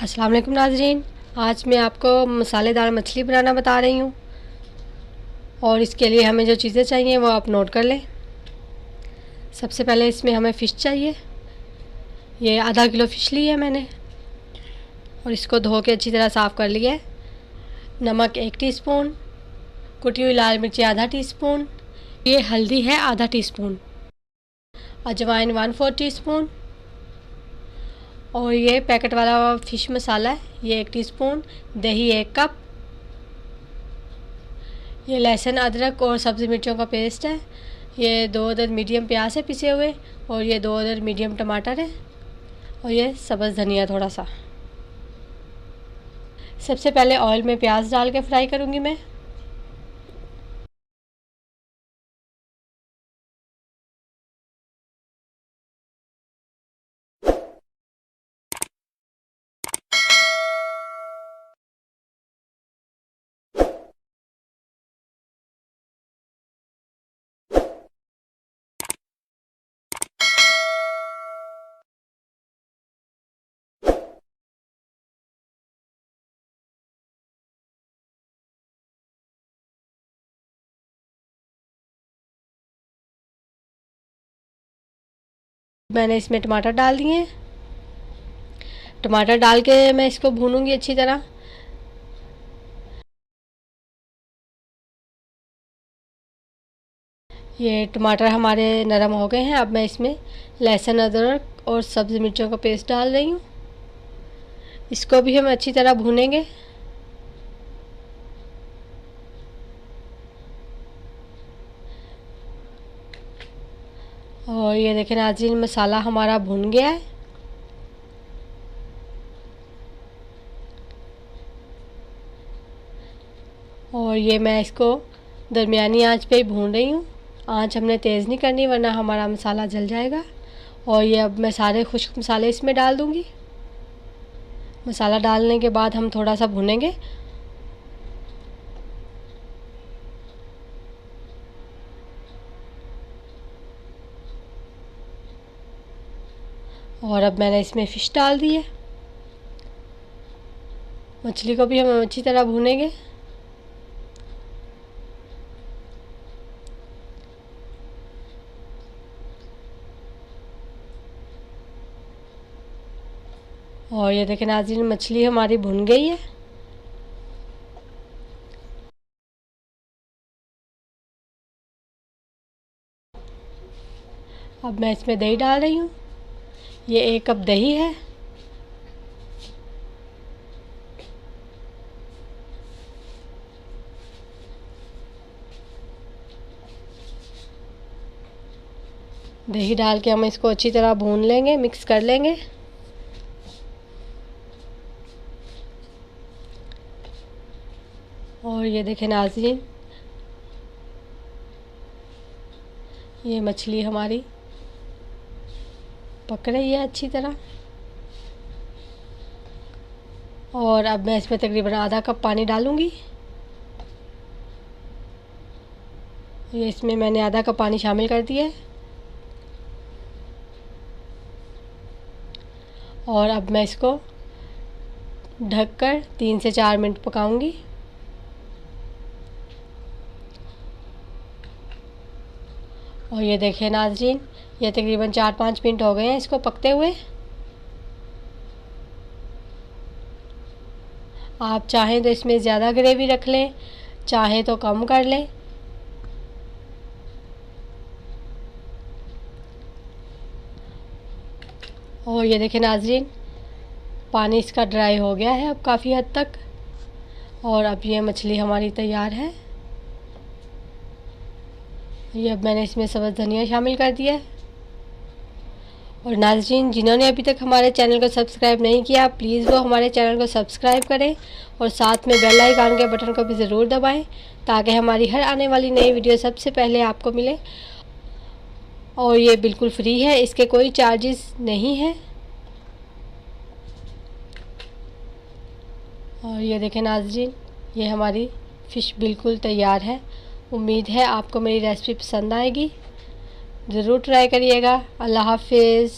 अस्सलाम वालेकुम नाज़रीन। आज मैं आपको मसालेदार मछली बनाना बता रही हूँ और इसके लिए हमें जो चीज़ें चाहिए वो आप नोट कर लें। सबसे पहले इसमें हमें फ़िश चाहिए। ये आधा किलो फ़िश ली है मैंने और इसको धो के अच्छी तरह साफ़ कर लिया है। नमक 1 टीस्पून, कुटी हुई लाल मिर्ची आधा टीस्पून, ये हल्दी है आधा टीस्पून, अजवाइन 1/4 टीस्पून और ये पैकेट वाला फ़िश मसाला है ये 1 टीस्पून, दही 1 कप, ये लहसुन अदरक और सब्ज़ी मिर्चों का पेस्ट है, ये 2 अदद मीडियम प्याज है पिसे हुए और ये 2 अदद मीडियम टमाटर है और ये सब्ज़ धनिया थोड़ा सा। सबसे पहले ऑयल में प्याज डाल के फ्राई करूँगी मैं। मैंने इसमें टमाटर डाल दिए हैं। टमाटर डाल के मैं इसको भूनूंगी अच्छी तरह। ये टमाटर हमारे नरम हो गए हैं। अब मैं इसमें लहसुन अदरक और सब्ज़ी मिर्चों का पेस्ट डाल रही हूँ। इसको भी हम अच्छी तरह भूनेंगे। और ये देखें नाज़रीन, मसाला हमारा भुन गया है। और ये मैं इसको दरमियानी आंच पे ही भून रही हूँ। आंच हमने तेज़ नहीं करनी वरना हमारा मसाला जल जाएगा। और ये अब मैं सारे खुश्क मसाले इसमें डाल दूँगी। मसाला डालने के बाद हम थोड़ा सा भुनेंगे। और अब मैंने इसमें फ़िश डाल दी है। मछली को भी हम अच्छी तरह भूनेंगे। और ये देखें नाज़रीन, मछली हमारी भुन गई है। अब मैं इसमें दही डाल रही हूँ। ये 1 कप दही है। दही डाल के हम इसको अच्छी तरह भून लेंगे, मिक्स कर लेंगे। और ये देखें नाज़रीन, ये मछली हमारी पक रही है अच्छी तरह। और अब मैं इसमें तकरीबन आधा कप पानी डालूँगी। ये इसमें मैंने आधा कप पानी शामिल कर दिया है। और अब मैं इसको ढककर 3 से 4 मिनट पकाऊंगी। और ये देखें नाज़रीन, ये तकरीबन 4-5 मिनट हो गए हैं इसको पकते हुए। आप चाहें तो इसमें ज़्यादा ग्रेवी रख लें, चाहें तो कम कर लें। और ये देखें नाज़रीन, पानी इसका ड्राई हो गया है अब काफ़ी हद तक। और अब ये मछली हमारी तैयार है। ये अब मैंने इसमें सब्ज़ धनिया शामिल कर दिया है। और नाज़रीन, जिन्होंने अभी तक हमारे चैनल को सब्सक्राइब नहीं किया प्लीज़ वो हमारे चैनल को सब्सक्राइब करें और साथ में बेल आइकन के बटन को भी ज़रूर दबाएं ताकि हमारी हर आने वाली नई वीडियो सबसे पहले आपको मिले। और ये बिल्कुल फ्री है, इसके कोई चार्जेस नहीं है। और ये देखें नाज़रीन, ये हमारी फ़िश बिल्कुल तैयार है। उम्मीद है आपको मेरी रेसिपी पसंद आएगी। ज़रूर ट्राई करिएगा। अल्लाह हाफ़िज़।